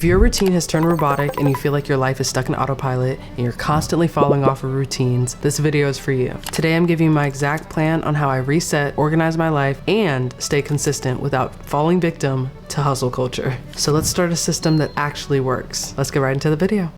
If your routine has turned robotic and you feel like your life is stuck in autopilot and you're constantly falling off of routines, this video is for you. Today I'm giving you my exact plan on how I reset, organize my life, and stay consistent without falling victim to hustle culture. So let's start a system that actually works. Let's get right into the video.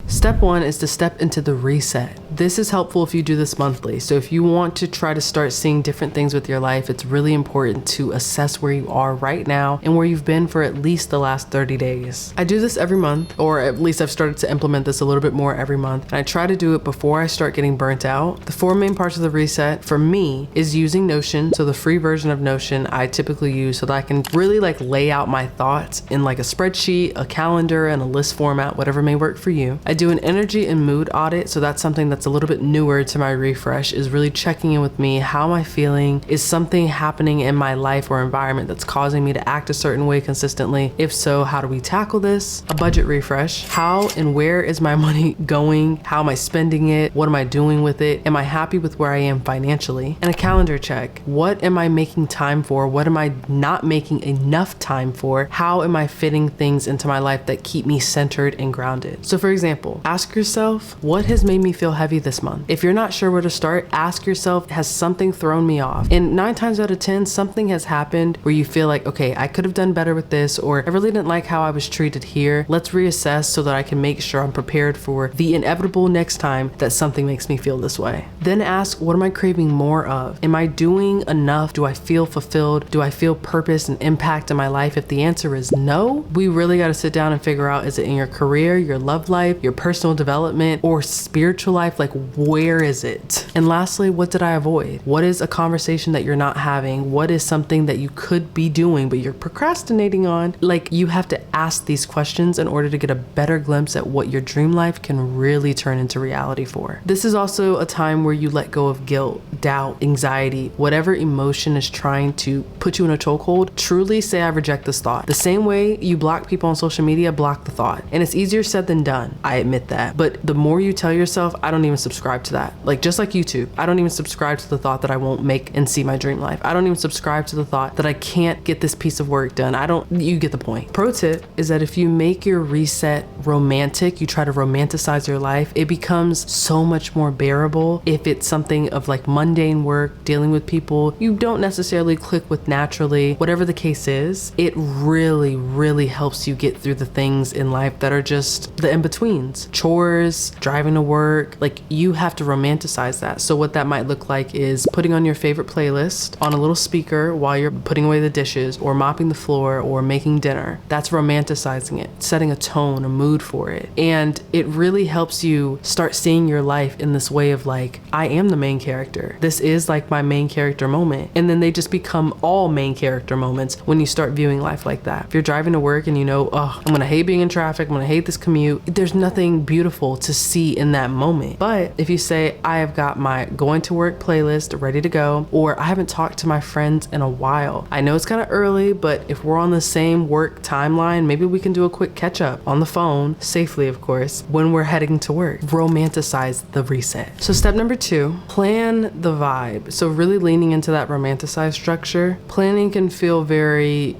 Step one is to step into the reset. This is helpful if you do this monthly. So if you want to try to start seeing different things with your life, it's really important to assess where you are right now and where you've been for at least the last 30 days. I do this every month, or at least I've started to implement this a little bit more every month. And I try to do it before I start getting burnt out. The four main parts of the reset for me is using Notion. So the free version of Notion I typically use so that I can really lay out my thoughts in a spreadsheet, a calendar, and a list format, whatever may work for you. I do an energy and mood audit. So that's something that's a little bit newer to my refresh, is really checking in with me. How am I feeling? Is something happening in my life or environment that's causing me to act a certain way consistently? If so, how do we tackle this? A budget refresh. How and where is my money going? How am I spending it? What am I doing with it? Am I happy with where I am financially? And a calendar check. What am I making time for? What am I not making enough time for? How am I fitting things into my life that keep me centered and grounded? So for example, ask yourself, what has made me feel heavy this month? If you're not sure where to start, ask yourself, has something thrown me off? And 9 times out of 10, something has happened where you feel like, okay, I could have done better with this, or I really didn't like how I was treated here. Let's reassess so that I can make sure I'm prepared for the inevitable next time that something makes me feel this way. Then ask, what am I craving more of? Am I doing enough? Do I feel fulfilled? Do I feel purpose and impact in my life? If the answer is no, we really got to sit down and figure out, is it in your career, your love life, your personal development, or spiritual life? Where is it? And lastly, what did I avoid? What is a conversation that you're not having? What is something that you could be doing but you're procrastinating on? You have to ask these questions in order to get a better glimpse at what your dream life can really turn into reality for. This is also a time where you let go of guilt, doubt, anxiety, whatever emotion is trying to put you in a chokehold. Truly say, I reject this thought. The same way you block people on social media, block the thought. And it's easier said than done. I admit that. But the more you tell yourself, I don't even subscribe to that. Just like YouTube, I don't even subscribe to the thought that I won't make and see my dream life. I don't even subscribe to the thought that I can't get this piece of work done. You get the point. Pro tip is that if you make your reset romantic, you try to romanticize your life, it becomes so much more bearable. If it's something of mundane work, dealing with people you don't necessarily click with naturally, whatever the case is, it really, really helps you get through the things in life that are just the in-betweens. Chores, driving to work, you have to romanticize that. So what that might look like is putting on your favorite playlist on a little speaker while you're putting away the dishes or mopping the floor or making dinner. That's romanticizing it, setting a tone, a mood for it. And it really helps you start seeing your life in this way of I am the main character. This is my main character moment. And then they just become all main character moments when you start viewing life like that. If you're driving to work and you know, oh, I'm gonna hate being in traffic, I'm gonna hate this commute, there's nothing beautiful to see in that moment. But if you say, I have got my going to work playlist ready to go, or I haven't talked to my friends in a while. I know it's kind of early, but if we're on the same work timeline, maybe we can do a quick catch up on the phone, safely of course, when we're heading to work. Romanticize the reset. So step number 2, plan the vibe. So really leaning into that romanticized structure. Planning can feel very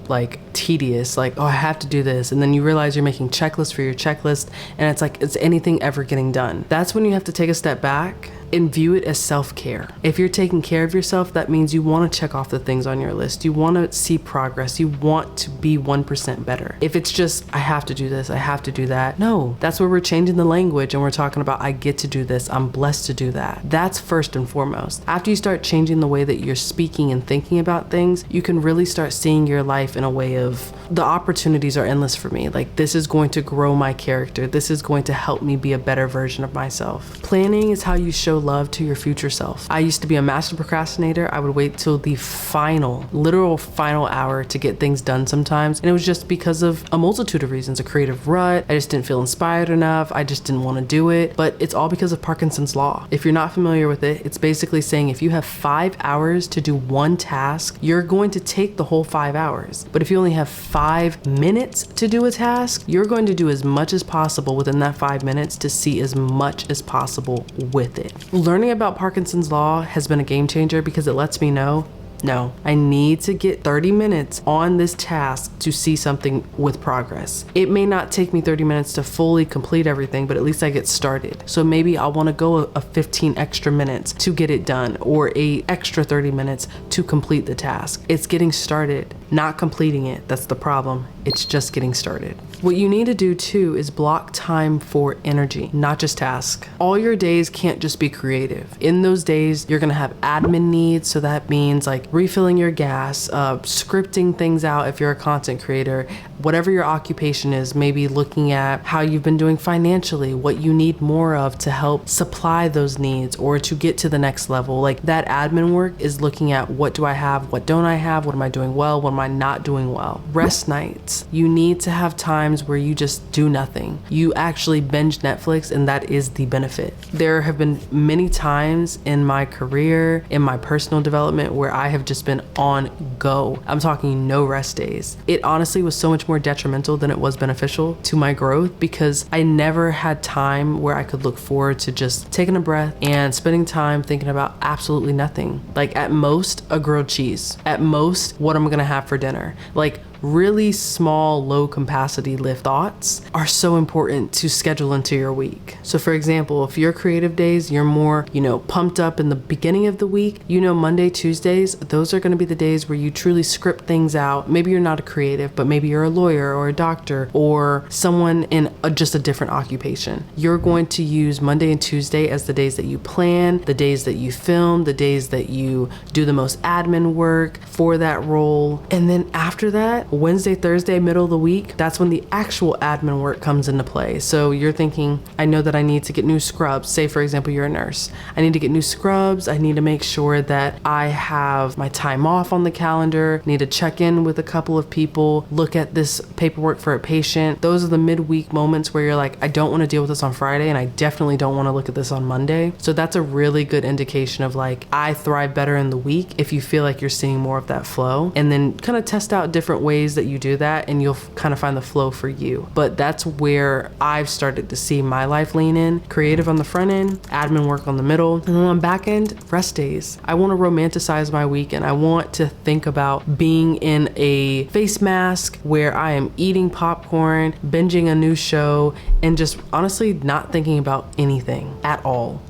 tedious, oh, I have to do this. And then you realize you're making checklists for your checklist, and it's is anything ever getting done? That's when you have to take a step back and view it as self-care. If you're taking care of yourself, that means you want to check off the things on your list. You want to see progress. You want to be 1% better. If it's just, I have to do this, I have to do that. No, that's where we're changing the language and we're talking about, I get to do this, I'm blessed to do that. That's first and foremost. After you start changing the way that you're speaking and thinking about things, you can really start seeing your life in a way of, the opportunities are endless for me. This is going to grow my character. This is going to help me be a better version of myself. Planning is how you show love to your future self. I used to be a master procrastinator. I would wait till the literal final hour to get things done sometimes. And it was just because of a multitude of reasons, a creative rut. I just didn't feel inspired enough. I just didn't want to do it. But it's all because of Parkinson's law. If you're not familiar with it, it's basically saying if you have 5 hours to do one task, you're going to take the whole 5 hours. But if you only have 5 minutes to do a task, you're going to do as much as possible within that 5 minutes to see as much as possible with it. Learning about Parkinson's law has been a game changer because it lets me know No, I need to get 30 minutes on this task to see something with progress. It may not take me 30 minutes to fully complete everything, but at least I get started. So maybe I want to go a 15 extra minutes to get it done, or a extra 30 minutes to complete the task. It's getting started, not completing it. That's the problem. It's just getting started. What you need to do too is block time for energy, not just task. All your days can't just be creative. In those days, you're gonna have admin needs. So that means like refilling your gas, scripting things out if you're a content creator, whatever your occupation is, maybe looking at how you've been doing financially, what you need more of to help supply those needs or to get to the next level. Like that admin work is looking at what do I have, what don't I have, what am I doing well, what am I not doing well. Rest nights, you need to have times where you just do nothing. You actually binge Netflix, and that is the benefit. There have been many times in my career, in my personal development, where I have just been on go. I'm talking no rest days. It honestly was so much more detrimental than it was beneficial to my growth, because I never had time where I could look forward to just taking a breath and spending time thinking about absolutely nothing. Like at most, a grilled cheese. At most, what I'm gonna have for dinner. Like really small, low capacity lift thoughts are so important to schedule into your week. So for example, if your creative days, you're more, pumped up in the beginning of the week, Monday, Tuesdays, those are going to be the days where you truly script things out. Maybe you're not a creative, but maybe you're a lawyer or a doctor or someone in just a different occupation. You're going to use Monday and Tuesday as the days that you plan, the days that you film, the days that you do the most admin work for that role. And then after that, Wednesday, Thursday, middle of the week, that's when the actual admin work comes into play. So you're thinking, I know that I need to get new scrubs. Say, for example, you're a nurse. I need to get new scrubs. I need to make sure that I have my time off on the calendar. I need to check in with a couple of people, look at this paperwork for a patient. Those are the midweek moments where you're like, I don't want to deal with this on Friday, and I definitely don't want to look at this on Monday. So that's a really good indication of like, I thrive better in the week if you feel like you're seeing more of that flow. And then kind of test out different ways that you do that, and you'll kind of find the flow for you. But that's where I've started to see my life lean in. Creative on the front end, admin work on the middle, and then on back end, rest days. I want to romanticize my weekend. I want to think about being in a face mask where I am eating popcorn, binging a new show, and just honestly not thinking about anything at all.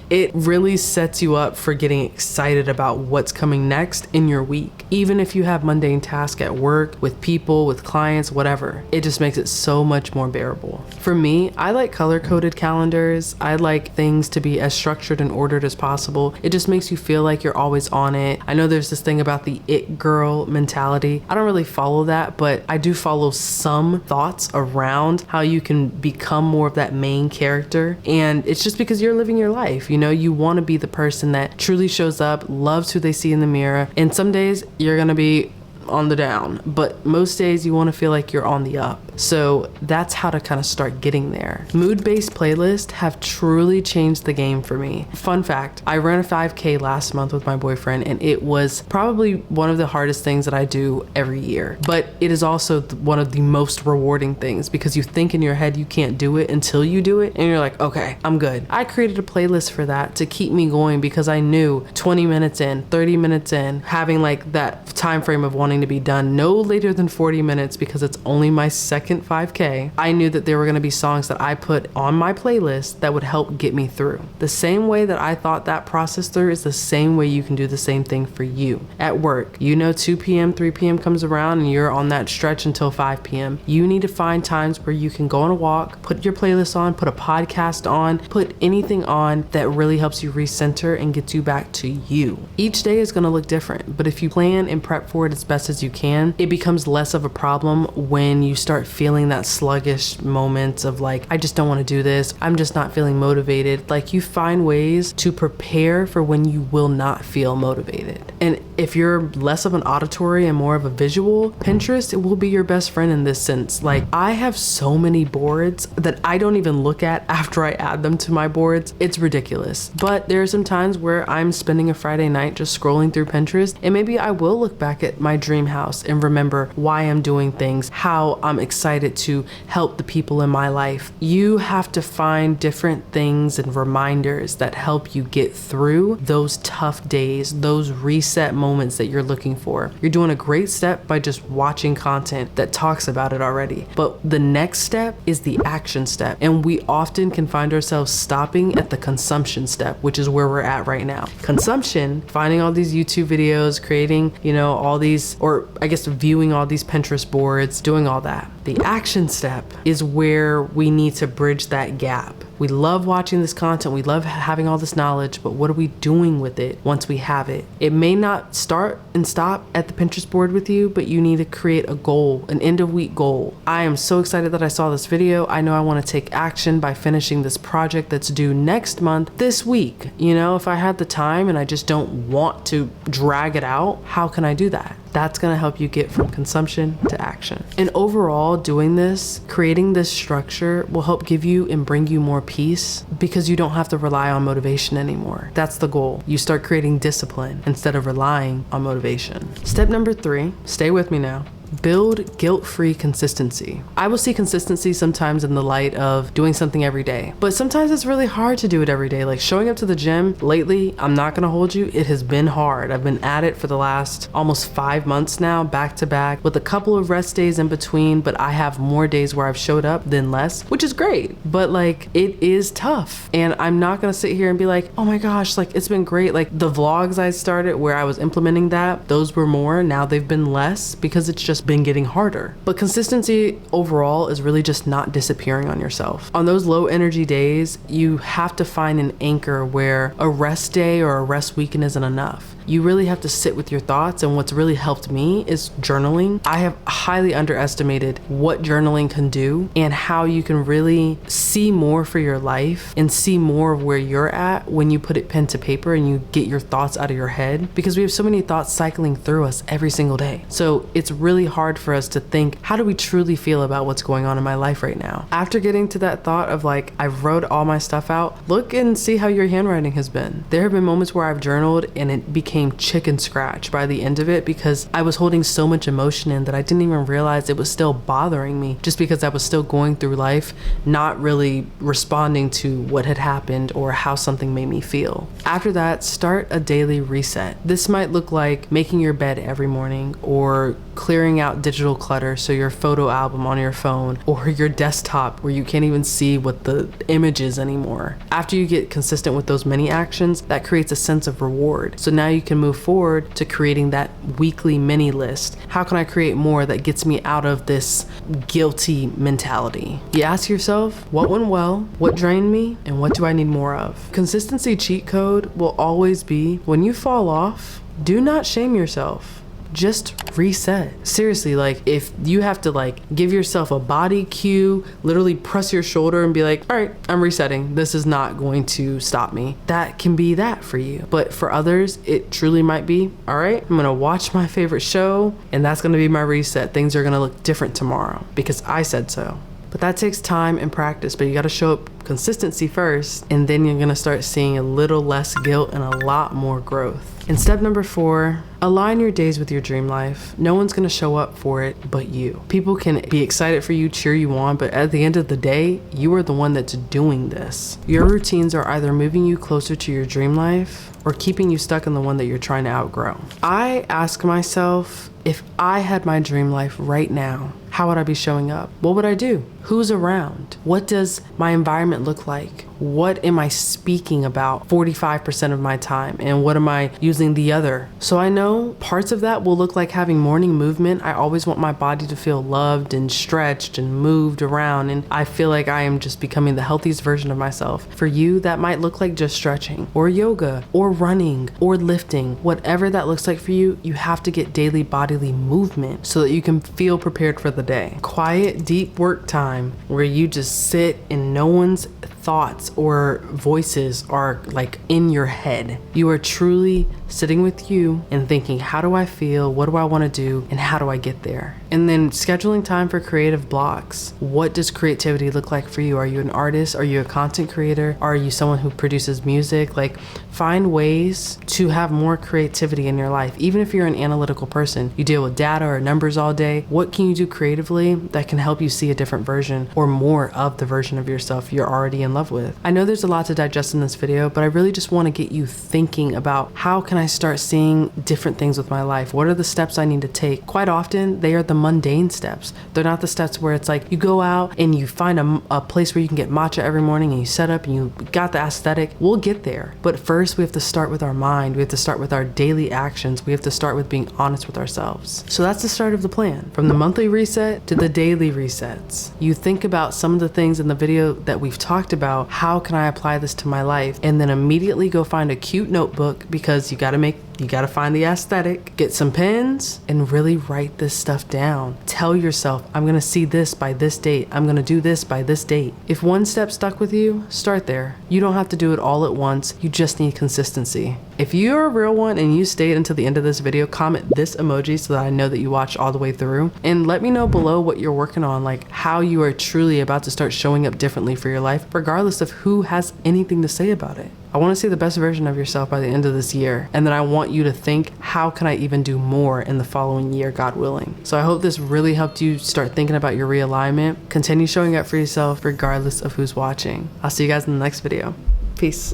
It really sets you up for getting excited about what's coming next in your week. Even if you have mundane tasks at work, with people, with clients, whatever, it just makes it so much more bearable. For me, I like color-coded calendars. I like things to be as structured and ordered as possible. It just makes you feel like you're always on it. I know there's this thing about the it girl mentality. I don't really follow that, but I do follow some thoughts around how you can become more of that main character. And it's just because you're living your life. You want to be the person that truly shows up, loves who they see in the mirror. And some days you're going to be on the down, but most days you want to feel like you're on the up. So that's how to kind of start getting there. Mood-based playlists have truly changed the game for me. Fun fact, I ran a 5K last month with my boyfriend, and it was probably one of the hardest things that I do every year. But it is also one of the most rewarding things, because you think in your head you can't do it until you do it, and you're like, okay, I'm good. I created a playlist for that to keep me going, because I knew 20 minutes in, 30 minutes in, having like that time frame of wanting to be done no later than 40 minutes, because it's only my second 5K, I knew that there were going to be songs that I put on my playlist that would help get me through. The same way that I thought that process through is the same way you can do the same thing for you. At work, 2 p.m., 3 p.m. comes around and you're on that stretch until 5 p.m. You need to find times where you can go on a walk, put your playlist on, put a podcast on, put anything on that really helps you recenter and gets you back to you. Each day is going to look different, but if you plan and prep for it as best as you can, it becomes less of a problem when you start feeling that sluggish moments of like, I just don't want to do this. I'm just not feeling motivated. Like, you find ways to prepare for when you will not feel motivated. And if you're less of an auditory and more of a visual, Pinterest, it will be your best friend in this sense. Like, I have so many boards that I don't even look at after I add them to my boards. It's ridiculous. But there are some times where I'm spending a Friday night just scrolling through Pinterest, and maybe I will look back at my dream house and remember why I'm doing things, how I'm excited excited to help the people in my life. You have to find different things and reminders that help you get through those tough days, those reset moments that you're looking for. You're doing a great step by just watching content that talks about it already. But the next step is the action step. And we often can find ourselves stopping at the consumption step, which is where we're at right now. Consumption, finding all these YouTube videos, creating, all these, or I guess viewing all these Pinterest boards, doing all that. The action step is where we need to bridge that gap. We love watching this content, we love having all this knowledge, but what are we doing with it once we have it? It may not start and stop at the Pinterest board with you, but you need to create a goal, an end of week goal. I am so excited that I saw this video. I know I want to take action by finishing this project that's due next month, this week. If I had the time and I just don't want to drag it out, how can I do that? That's gonna help you get from consumption to action. And overall, doing this, creating this structure will help give you and bring you more peace because you don't have to rely on motivation anymore. That's the goal. You start creating discipline instead of relying on motivation. Step number 3, stay with me now. Build guilt-free consistency. I will see consistency sometimes in the light of doing something every day, but sometimes it's really hard to do it every day. Like showing up to the gym lately, I'm not gonna hold you, it has been hard. I've been at it for the last almost 5 months now, back to back, with a couple of rest days in between, but I have more days where I've showed up than less, which is great, but it is tough. And I'm not gonna sit here and be like, oh my gosh, it's been great. The vlogs I started where I was implementing that, those were more, now they've been less because it's just been getting harder. But consistency overall is really just not disappearing on yourself. On those low energy days, you have to find an anchor where a rest day or a rest weekend isn't enough. You really have to sit with your thoughts, and what's really helped me is journaling. I have highly underestimated what journaling can do and how you can really see more for your life and see more of where you're at when you put it pen to paper and you get your thoughts out of your head, because we have so many thoughts cycling through us every single day. So it's really hard for us to think, how do we truly feel about what's going on in my life right now? After getting to that thought of I've wrote all my stuff out, look and see how your handwriting has been. There have been moments where I've journaled and it became chicken scratch by the end of it because I was holding so much emotion in that I didn't even realize it was still bothering me, just because I was still going through life, not really responding to what had happened or how something made me feel. After that, start a daily reset. This might look like making your bed every morning, or clearing out digital clutter, so your photo album on your phone or your desktop where you can't even see what the image is anymore. After you get consistent with those mini actions, that creates a sense of reward. So now you can move forward to creating that weekly mini list. How can I create more that gets me out of this guilty mentality? You ask yourself, what went well, what drained me, and what do I need more of? Consistency cheat code will always be, when you fall off, do not shame yourself. Just reset. Seriously, if you have to give yourself a body cue, literally press your shoulder and be like, all right, I'm resetting. This is not going to stop me. That can be that for you. But for others, it truly might be, all right, I'm gonna watch my favorite show and that's gonna be my reset. Things are gonna look different tomorrow because I said so. But that takes time and practice, but you gotta show up consistency first, and then you're gonna start seeing a little less guilt and a lot more growth. And step number 4, align your days with your dream life. No one's gonna show up for it but you. People can be excited for you, cheer you on, but at the end of the day, you are the one that's doing this. Your routines are either moving you closer to your dream life or keeping you stuck in the one that you're trying to outgrow. I ask myself, if I had my dream life right now, how would I be showing up? What would I do? Who's around? What does my environment look like? What am I speaking about 45% of my time? And what am I using the other? So I know parts of that will look like having morning movement. I always want my body to feel loved and stretched and moved around. And I feel like I am just becoming the healthiest version of myself. For you, that might look like just stretching or yoga or running or lifting. Whatever that looks like for you, you have to get daily bodily movement so that you can feel prepared for the day. Quiet, deep work time where you just sit and no one's thoughts or voices are in your head. You are truly sitting with you and thinking, how do I feel? What do I want to do? And how do I get there? And then scheduling time for creative blocks. What does creativity look like for you? Are you an artist? Are you a content creator? Are you someone who produces music? Like, find ways to have more creativity in your life. Even if you're an analytical person, you deal with data or numbers all day, what can you do creatively that can help you see a different version or more of the version of yourself you're already in love with? I know there's a lot to digest in this video, but I really just want to get you thinking about, how can I start seeing different things with my life? What are the steps I need to take? Quite often, they are the mundane steps. They're not the steps where it's like you go out and you find a place where you can get matcha every morning and you set up and you got the aesthetic. We'll get there. But first, we have to start with our mind. We have to start with our daily actions. We have to start with being honest with ourselves. So that's the start of the plan. From the monthly reset to the daily resets. You think about some of the things in the video that we've talked about. How can I apply this to my life? And then immediately go find a cute notebook, because you gotta find the aesthetic, get some pens, and really write this stuff down. Tell yourself, I'm gonna see this by this date. I'm gonna do this by this date. If one step stuck with you, start there. You don't have to do it all at once. You just need consistency. If you're a real one and you stayed until the end of this video, comment this emoji so that I know that you watched all the way through. And let me know below what you're working on, like how you are truly about to start showing up differently for your life, regardless of who has anything to say about it. I want to see the best version of yourself by the end of this year. And then I want you to think, how can I even do more in the following year, God willing? So I hope this really helped you start thinking about your realignment. Continue showing up for yourself regardless of who's watching. I'll see you guys in the next video. Peace.